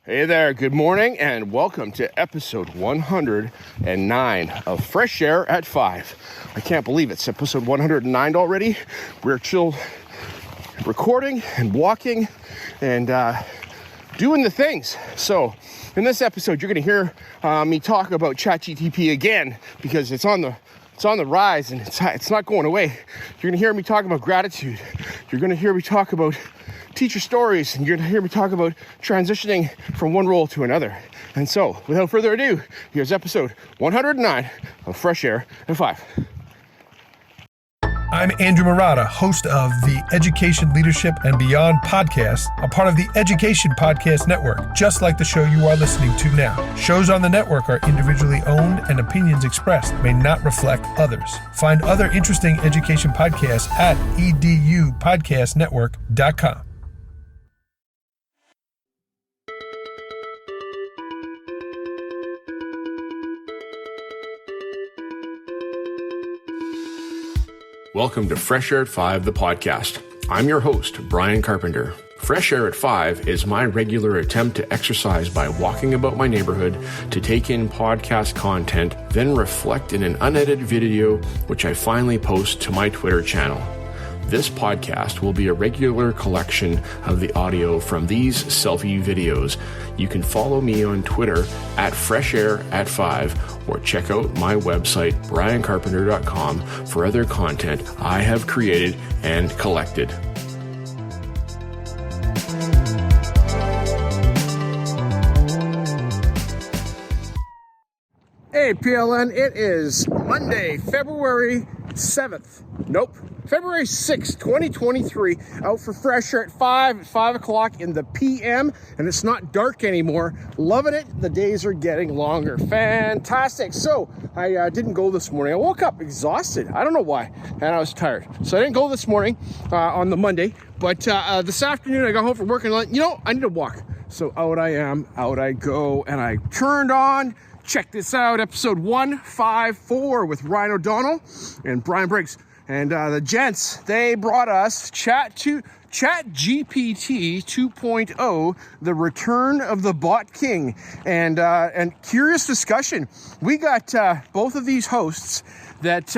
Hey there, good morning, and welcome to episode 109 of Fresh Air at 5. I can't believe it's episode 109 already. We're still recording and walking and doing the things. So in this episode, you're going to hear me talk about ChatGTP again because it's on the rise and it's not going away. You're going to hear me talk about gratitude. You're going to hear me talk about teacher stories, and you're going to hear me talk about transitioning from one role to another. And so, without further ado, here's episode 109 of Fresh Air at 5. I'm Andrew Murata, host of the Education, Leadership, and Beyond podcast, a part of the Education Podcast Network, just like the show you are listening to now. Shows on the network are individually owned, and opinions expressed may not reflect others. Find other interesting education podcasts at edupodcastnetwork.com. Welcome to Fresh Air at 5, the podcast. I'm your host, Brian Carpenter. Fresh Air at 5 is my regular attempt to exercise by walking about my neighborhood, to take in podcast content, then reflect in an unedited video, which I finally post to my Twitter channel. This podcast will be a regular collection of the audio from these selfie videos. You can follow me on Twitter at Fresh Air at 5 or check out my website, briancarpenter.com, for other content I have created and collected. Hey, PLN, it is Monday, February 7th. Nope. February 6th, 2023, out for Fresh Air at 5 o'clock in the PM, and it's not dark anymore. Loving it. The days are getting longer. Fantastic. So I didn't go this morning. I woke up exhausted. I don't know why, and I was tired. So I didn't go this morning on the Monday, but this afternoon I got home from work and I need to walk. So out I go, and I turned on, check this out, episode 154 with Ryan O'Donnell and Brian Briggs. And the gents, they brought us ChatGPT 2.0, the return of the bot king, and curious discussion. We got both of these hosts that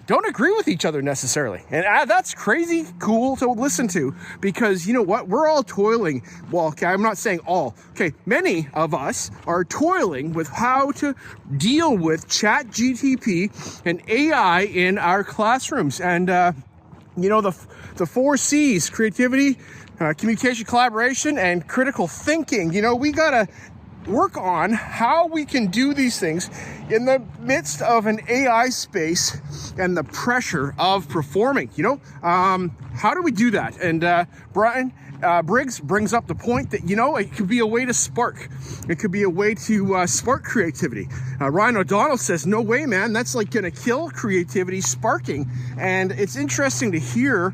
don't agree with each other necessarily. And that's crazy cool to listen to, because you know what? We're all toiling. Well, okay, I'm not saying all. Okay, many of us are toiling with how to deal with ChatGTP and AI in our classrooms. And, the 4 C's, creativity, communication, collaboration, and critical thinking. We got to work on how we can do these things in the midst of an AI space and the pressure of performing. How do we do that? And Brian Briggs brings up the point that, it could be a way to spark. It could be a way to spark creativity. Ryan O'Donnell says, no way, man, that's like going to kill creativity, sparking. And it's interesting to hear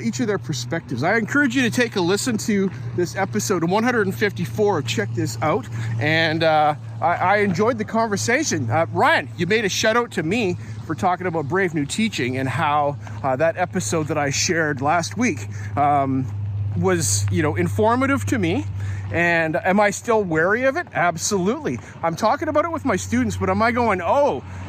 each of their perspectives. I encourage you to take a listen to this episode 154. Check this out. And I enjoyed the conversation. Ryan, you made a shout out to me for talking about Brave New Teaching and how that episode that I shared last week was, informative to me. And am I still wary of it? Absolutely. I'm talking about it with my students, but am I going,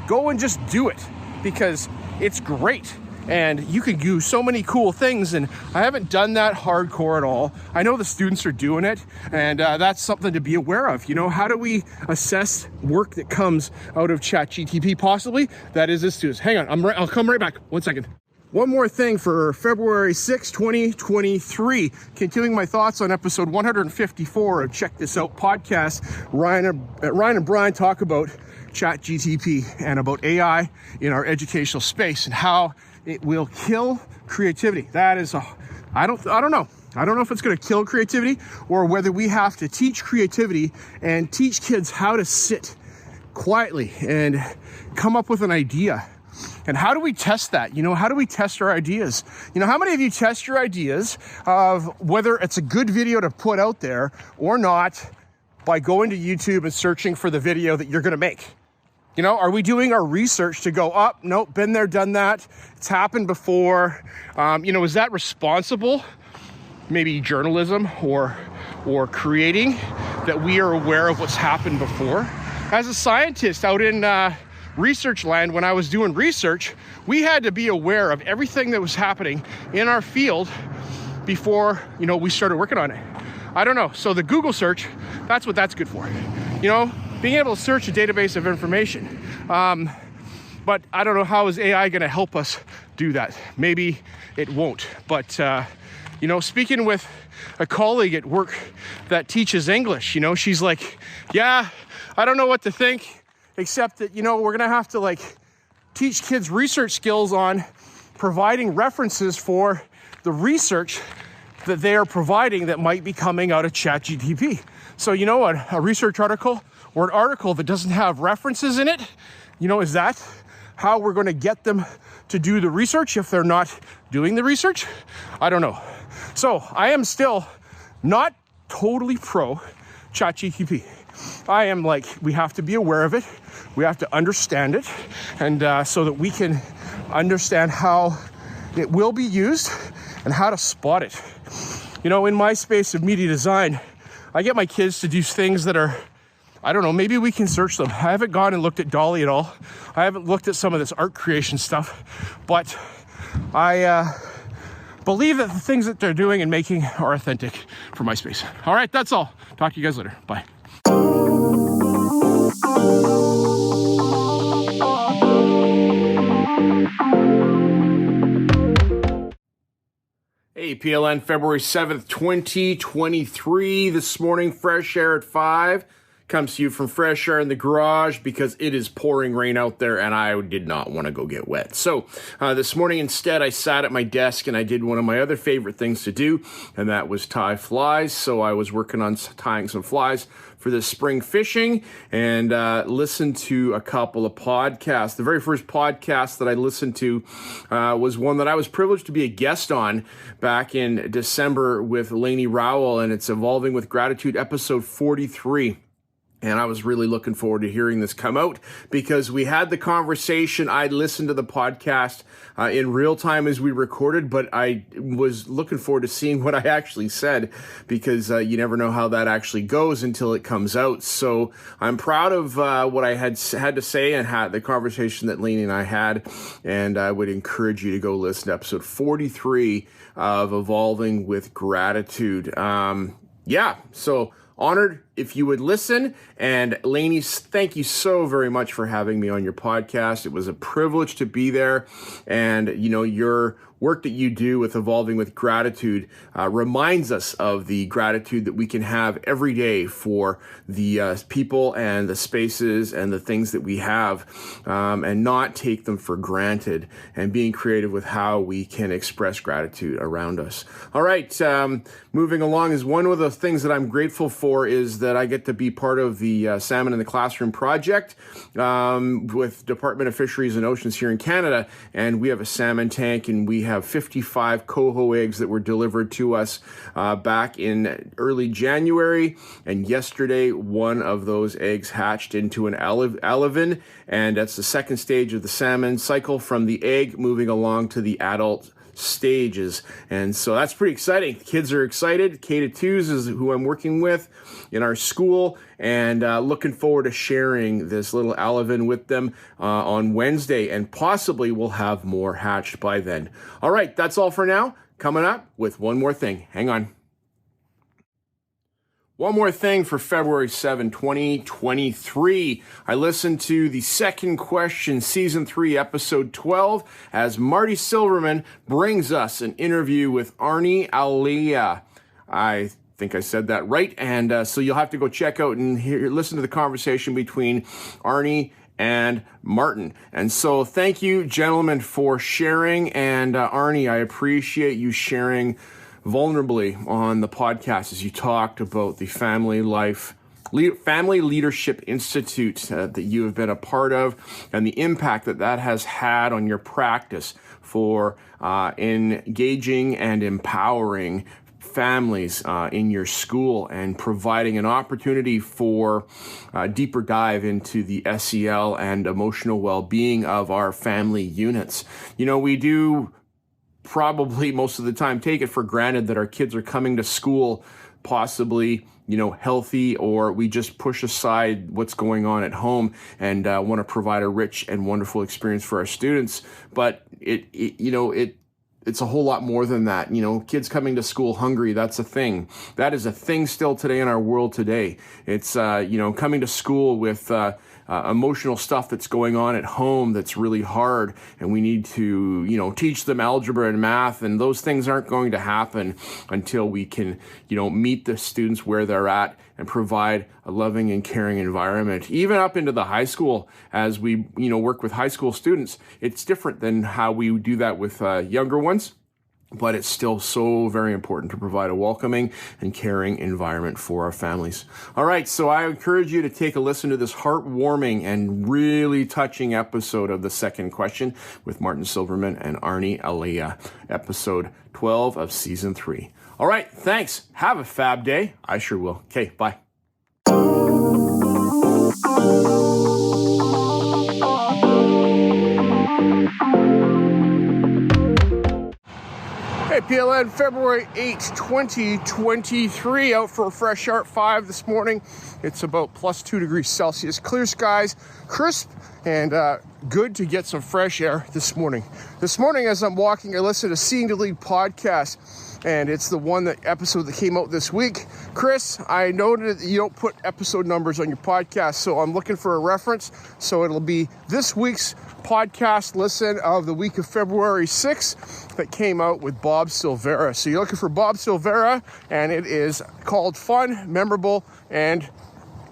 go and just do it? Because it's great. And you can do so many cool things, and I haven't done that hardcore at all. I know the students are doing it, and that's something to be aware of. How do we assess work that comes out of ChatGTP? Possibly that is the students. Hang on, I'll come right back. 1 second. One more thing for February 6, 2023. Continuing my thoughts on episode 154 of Check This Out podcast. Ryan and Brian talk about ChatGTP and about AI in our educational space and how it will kill creativity. That is I don't know. I don't know if it's going to kill creativity or whether we have to teach creativity and teach kids how to sit quietly and come up with an idea. And how do we test that? How do we test our ideas? How many of you test your ideas of whether it's a good video to put out there or not by going to YouTube and searching for the video that you're going to make? Are we doing our research to go, nope, been there, done that. It's happened before. Is that responsible? maybe journalism or creating, that we are aware of what's happened before. As a scientist out in research land, when I was doing research, we had to be aware of everything that was happening in our field before, we started working on it. I don't know. So the Google search, that's what that's good for. Being able to search a database of information. But I don't know, how is AI going to help us do that? Maybe it won't. But, speaking with a colleague at work that teaches English, she's like, yeah, I don't know what to think, except that, we're going to have to teach kids research skills on providing references for the research that they are providing that might be coming out of ChatGPT. So, a research article or an article that doesn't have references in it, is that how we're going to get them to do the research if they're not doing the research? I don't know. So I am still not totally pro ChatGPT. I am we have to be aware of it. We have to understand it. And so that we can understand how it will be used and how to spot it. In my space of media design, I get my kids to do things that are, I don't know, maybe we can search them. I haven't gone and looked at Dolly at all. I haven't looked at some of this art creation stuff, but I believe that the things that they're doing and making are authentic for my space. All right, that's all. Talk to you guys later. Bye. Hey, PLN, February 7th, 2023. This morning, fresh air at 5. Comes to you from Fresh Air in the Garage because it is pouring rain out there and I did not want to go get wet. So this morning instead I sat at my desk and I did one of my other favorite things to do, and that was tie flies. So I was working on tying some flies for this spring fishing and listened to a couple of podcasts. The very first podcast that I listened to was one that I was privileged to be a guest on back in December with Lainey Rowell, and it's Evolving with Gratitude, episode 43. And I was really looking forward to hearing this come out because we had the conversation. I listened to the podcast in real time as we recorded, but I was looking forward to seeing what I actually said because you never know how that actually goes until it comes out. So I'm proud of what I had to say and had the conversation that Lainey and I had. And I would encourage you to go listen to episode 43 of Evolving with Gratitude. So honored if you would listen. And Lainey, thank you so very much for having me on your podcast. It was a privilege to be there. And, your work that you do with Evolving with Gratitude reminds us of the gratitude that we can have every day for the people and the spaces and the things that we have, and not take them for granted, and being creative with how we can express gratitude around us. All right, moving along is one of the things that I'm grateful for is that I get to be part of the Salmon in the Classroom project with Department of Fisheries and Oceans here in Canada, and we have a salmon tank, and we have 55 coho eggs that were delivered to us back in early January, and yesterday one of those eggs hatched into an alevin, and that's the second stage of the salmon cycle, from the egg moving along to the adult stages. And so that's pretty exciting. Kids are excited. K-2s is who I'm working with in our school, and looking forward to sharing this little alevin with them on Wednesday, and possibly we'll have more hatched by then. All right, that's all for now. Coming up with one more thing. Hang on. One more thing for February 7, 2023. I listened to the Second Question, Season 3, Episode 12, as Marty Silverman brings us an interview with Arnie Alia. I think I said that right. And so you'll have to go check out and listen to the conversation between Arnie and Martin. And so thank you, gentlemen, for sharing. And Arnie, I appreciate you sharing vulnerably on the podcast as you talked about the Family Leadership Institute that you have been a part of, and the impact that has had on your practice for engaging and empowering families in your school, and providing an opportunity for a deeper dive into the SEL and emotional well-being of our family units. We do probably most of the time take it for granted that our kids are coming to school possibly, healthy, or we just push aside what's going on at home and want to provide a rich and wonderful experience for our students. But it's a whole lot more than that. Kids coming to school hungry, that's a thing. That is a thing still today in our world today. It's, coming to school with emotional stuff that's going on at home that's really hard, and we need to, teach them algebra and math, and those things aren't going to happen until we can, meet the students where they're at and provide a loving and caring environment. Even up into the high school, as we, work with high school students, it's different than how we do that with younger ones. But it's still so very important to provide a welcoming and caring environment for our families. All right, so I encourage you to take a listen to this heartwarming and really touching episode of The Second Question with Martin Silverman and Arnie Alea, episode 12 of season 3. All right, thanks. Have a fab day. I sure will. Okay, bye. Hey, PLN, February 8th, 2023, out for a fresh start 5 this morning. It's about plus 2 degrees Celsius, clear skies, crisp, and good to get some fresh air this morning. This morning, as I'm walking, I listened to Seeing to Lead podcast, and it's the episode that came out this week. Chris, I noted that you don't put episode numbers on your podcast, so I'm looking for a reference. So it'll be this week's podcast listen of the week of February 6th that came out with Bob Silvera. So you're looking for Bob Silvera, and it is called Fun, Memorable, and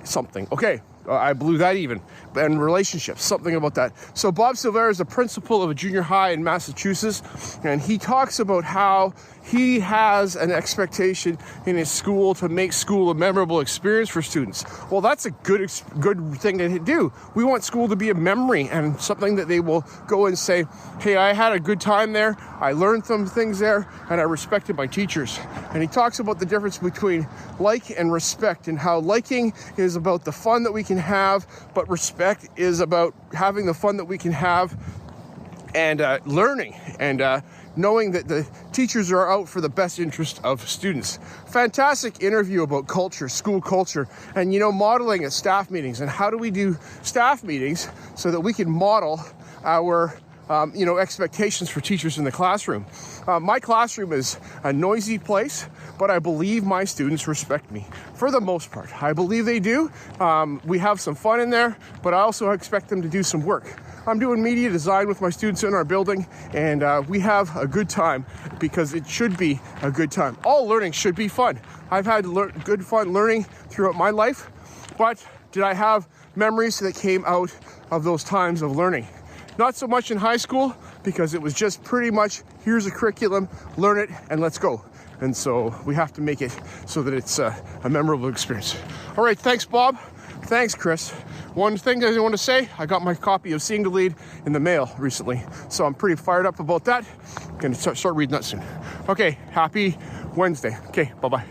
something. Okay, I blew that even. And relationships, something about that. So Bob Silvera is the principal of a junior high in Massachusetts, and he talks about how he has an expectation in his school to make school a memorable experience for students. Well, that's a good thing to do. We want school to be a memory and something that they will go and say, hey, I had a good time there, I learned some things there, and I respected my teachers. And he talks about the difference between like and respect, and how liking is about the fun that we can have, but respect is about having the fun that we can have and learning and knowing that the teachers are out for the best interest of students. Fantastic interview about culture, school culture, and modeling at staff meetings. And how do we do staff meetings so that we can model our expectations for teachers in the classroom. My classroom is a noisy place, but I believe my students respect me for the most part. I believe they do. We have some fun in there, but I also expect them to do some work. I'm doing media design with my students in our building, and we have a good time because it should be a good time. All learning should be fun. I've had good fun learning throughout my life, but did I have memories that came out of those times of learning? Not so much in high school, because it was just pretty much, here's a curriculum, learn it, and let's go. And so we have to make it so that it's a memorable experience. All right, thanks, Bob. Thanks, Chris. One thing I want to say, I got my copy of Seeing to Lead in the mail recently, so I'm pretty fired up about that. I'm going to start reading that soon. Okay, happy Wednesday. Okay, bye-bye.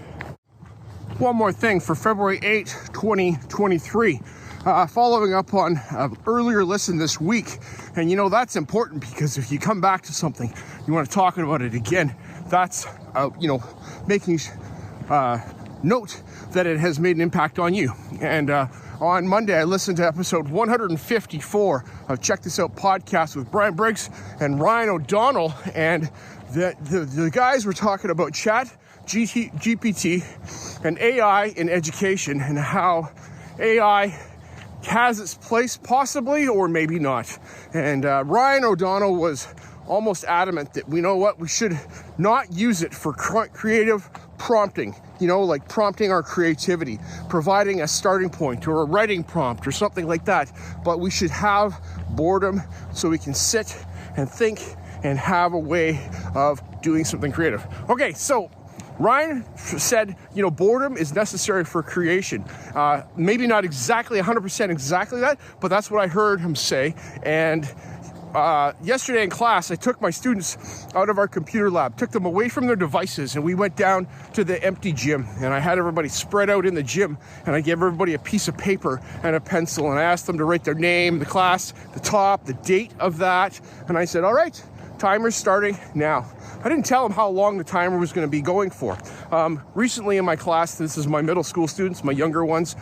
One more thing for February 8th, 2023. Following up on an earlier listen this week. And that's important, because if you come back to something, you want to talk about it again, that's, making note that it has made an impact on you. And on Monday, I listened to episode 154 of Check This Out podcast with Brian Briggs and Ryan O'Donnell. And the guys were talking about GPT and AI in education, and how AI has its place possibly, or maybe not. And Ryan O'Donnell was almost adamant that we should not use it for creative prompting, like prompting our creativity, providing a starting point or a writing prompt or something like that. But we should have boredom so we can sit and think and have a way of doing something creative. Okay, so Ryan said, boredom is necessary for creation. Maybe not exactly 100% exactly that, but that's what I heard him say. And yesterday in class, I took my students out of our computer lab, took them away from their devices, and we went down to the empty gym. And I had everybody spread out in the gym, and I gave everybody a piece of paper and a pencil, and I asked them to write their name, the class, the top, the date of that. And I said, all right, Timer's starting now. I didn't tell them how long the timer was going to be going for. Recently in my class, this is my middle school students, my younger ones,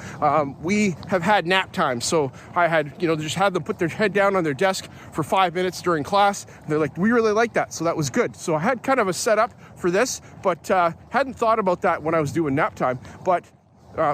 we have had nap time. So I had, just had them put their head down on their desk for 5 minutes during class. They're like, we really like that. So that was good. So I had kind of a setup for this, but hadn't thought about that when I was doing nap time. But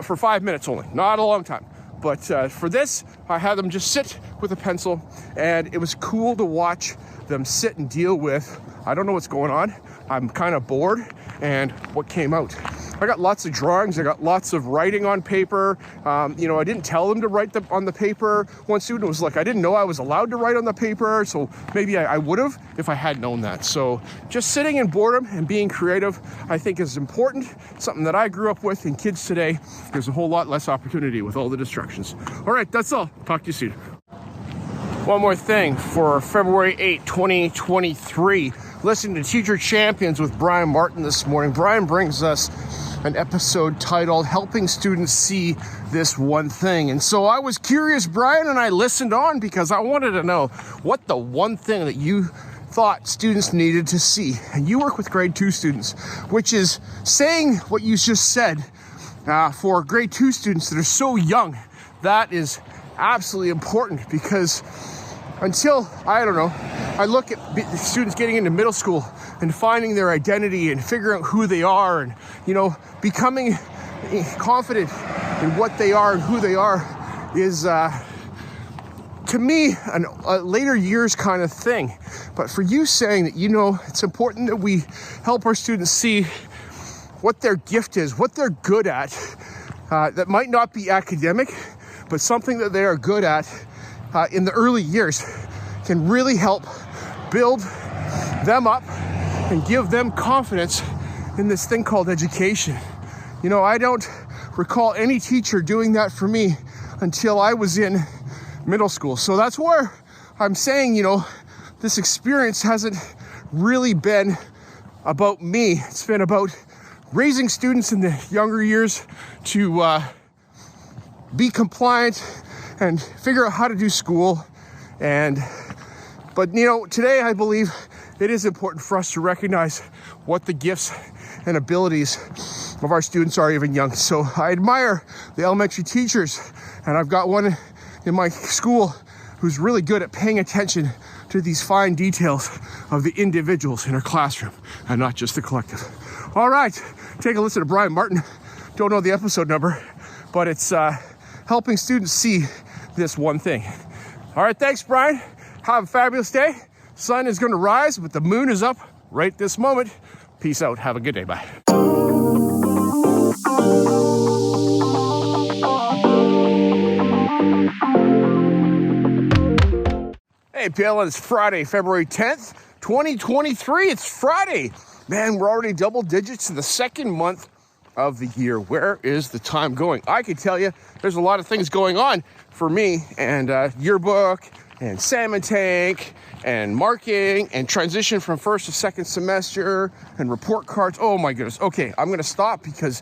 for 5 minutes only, not a long time. But for this, I had them just sit with a pencil, and it was cool to watch them sit and deal with, I don't know what's going on. I'm kind of bored, and what came out. I got lots of drawings. I got lots of writing on paper. I didn't tell them to write on the paper. One student was like, I didn't know I was allowed to write on the paper, so maybe I would have if I had known that. So just sitting in boredom and being creative, I think is important. Something that I grew up with, and kids today, there's a whole lot less opportunity with all the distractions. All right, that's all. Talk to you soon. One more thing for February 8, 2023. Listening to Teacher Champions with Brian Martin this morning. Brian brings us an episode titled Helping Students See This One Thing. And so I was curious, Brian, and I listened on because I wanted to know what the one thing that you thought students needed to see. And you work with grade 2 students, which is saying what you just said for grade 2 students that are so young. That is absolutely important because until, I look at students getting into middle school and finding their identity and figuring out who they are and, becoming confident in what they are and who they are is, to me, a later years kind of thing. But for you saying that, it's important that we help our students see what their gift is, what they're good at, that might not be academic, but something that they are good at in the early years can really help build them up and give them confidence in this thing called education. I don't recall any teacher doing that for me until I was in middle school. So that's where I'm saying, this experience hasn't really been about me. It's been about raising students in the younger years to be compliant and figure out how to do school. But today I believe it is important for us to recognize what the gifts and abilities of our students are even young. So I admire the elementary teachers, and I've got one in my school who's really good at paying attention to these fine details of the individuals in our classroom and not just the collective. All right, take a listen to Brian Martin. Don't know the episode number, but it's helping students see this one thing. All right, thanks, Brian. Have a fabulous day. Sun is going to rise, but the moon is up right this moment. Peace out. Have a good day. Bye. Hey, PLN, it's Friday, February 10th, 2023. It's Friday. Man, we're already double digits in the second month of the year. Where is the time going? I can tell you there's a lot of things going on for me, and yearbook and salmon tank and marking and transition from first to second semester and report cards. Oh my goodness. Okay, I'm going to stop because,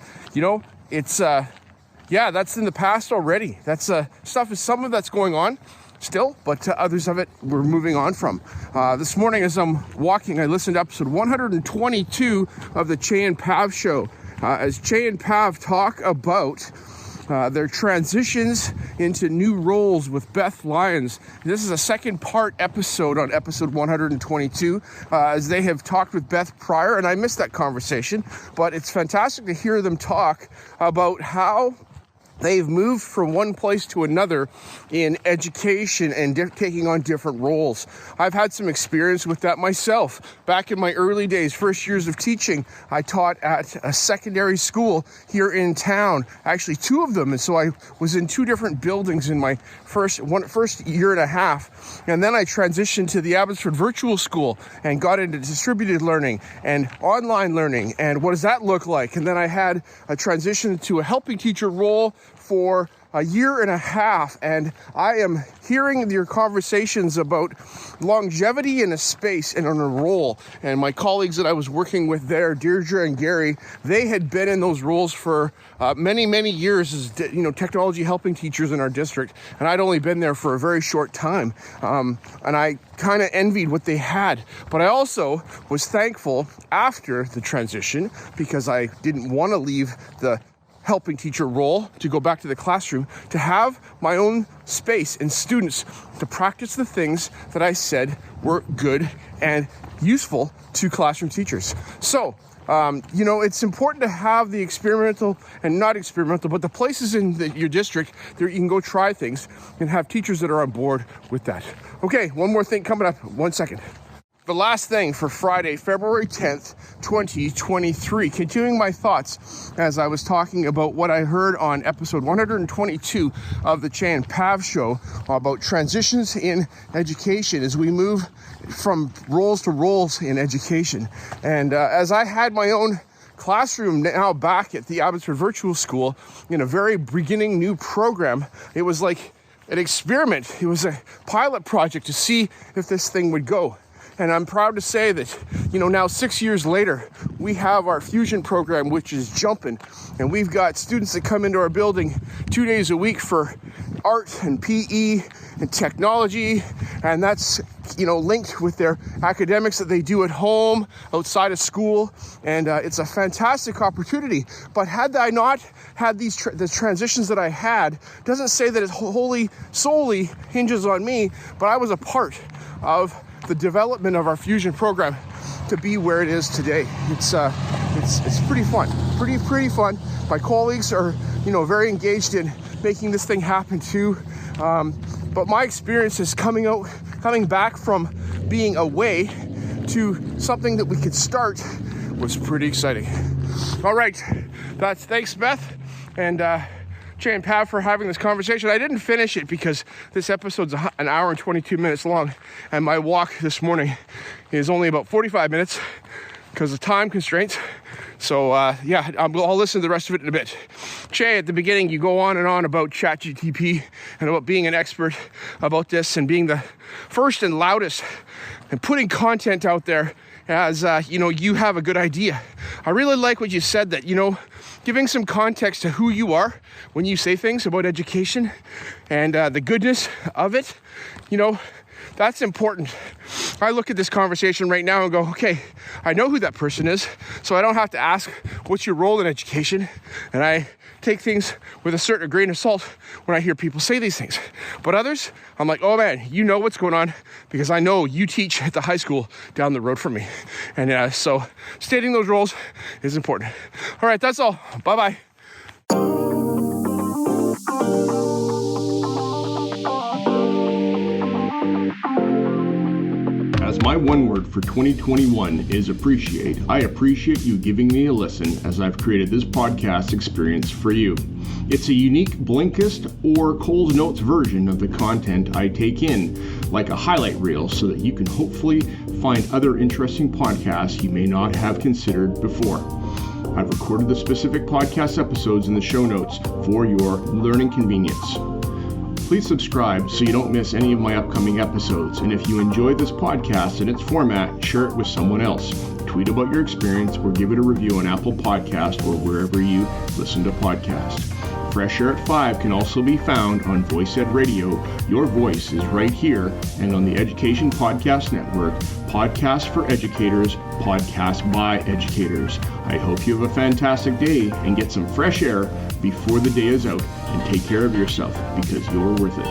it's, that's in the past already. That's stuff is some of that's going on still, but others of it we're moving on from. This morning as I'm walking, I listened to episode 122 of the Che and Pav show. As Che and Pav talk about their transitions into new roles with Beth Lyons. This is a second part episode on episode 122, as they have talked with Beth prior, and I missed that conversation, but it's fantastic to hear them talk about how they've moved from one place to another in education and taking on different roles. I've had some experience with that myself. Back in my early days, first years of teaching, I taught at a secondary school here in town, actually 2 of them. And so I was in 2 different buildings in my first year and a half. And then I transitioned to the Abbotsford Virtual School and got into distributed learning and online learning. And what does that look like? And then I had a transition to a helping teacher role for a year and a half, and I am hearing your conversations about longevity in a space and on a role. And my colleagues that I was working with there, Deirdre and Gary, they had been in those roles for many, many years as technology helping teachers in our district, and I'd only been there for a very short time. And I kind of envied what they had, but I also was thankful after the transition, because I didn't want to leave the helping teacher role to go back to the classroom, to have my own space and students to practice the things that I said were good and useful to classroom teachers. So, it's important to have the experimental and not experimental, but the places in your district that you can go try things and have teachers that are on board with that. Okay, one more thing coming up. 1 second. The last thing for Friday, February 10th, 2023, continuing my thoughts as I was talking about what I heard on episode 122 of the FAAF show about transitions in education as we move from roles to roles in education. And as I had my own classroom now back at the Abbotsford Virtual School in a very beginning new program, it was like an experiment. It was a pilot project to see if this thing would go. And I'm proud to say that, now 6 years later, we have our fusion program, which is jumping. And we've got students that come into our building 2 days a week for art and PE and technology. And that's, linked with their academics that they do at home, outside of school. And it's a fantastic opportunity. But had I not had the transitions that I had, doesn't say that it solely hinges on me, but I was a part of the development of our fusion program to be where it is today. It's pretty fun, pretty fun. My colleagues are, very engaged in making this thing happen too. But my experience is coming back from being away to something that we could start was pretty exciting. All right, thanks, Beth, and and Pat for having this conversation. I didn't finish it because this episode's an hour and 22 minutes long, and my walk this morning is only about 45 minutes because of time constraints. So I'll listen to the rest of it in a bit. Che, at the beginning, you go on and on about ChatGPT and about being an expert about this and being the first and loudest and putting content out there as, you have a good idea. I really like what you said that, giving some context to who you are when you say things about education and the goodness of it, that's important. I look at this conversation right now and go, okay, I know who that person is, so I don't have to ask, what's your role in education? And I take things with a certain grain of salt when I hear people say these things. But others, I'm like, oh man, you know what's going on because I know you teach at the high school down the road from me. And so stating those roles is important. All right, that's all. Bye-bye. As my one word for 2021 is appreciate, I appreciate you giving me a listen as I've created this podcast experience for you. It's a unique Blinkist or Coles Notes version of the content I take in, like a highlight reel, so that you can hopefully find other interesting podcasts you may not have considered before. I've recorded the specific podcast episodes in the show notes for your learning convenience. Please subscribe so you don't miss any of my upcoming episodes. And if you enjoy this podcast and its format, share it with someone else. Tweet about your experience or give it a review on Apple Podcast or wherever you listen to podcasts. Fresh Air at 5 can also be found on Voice Ed Radio. Your voice is right here, and on the Education Podcast Network, podcasts for educators, podcasts by educators. I hope you have a fantastic day and get some fresh air before the day is out, and take care of yourself because you're worth it.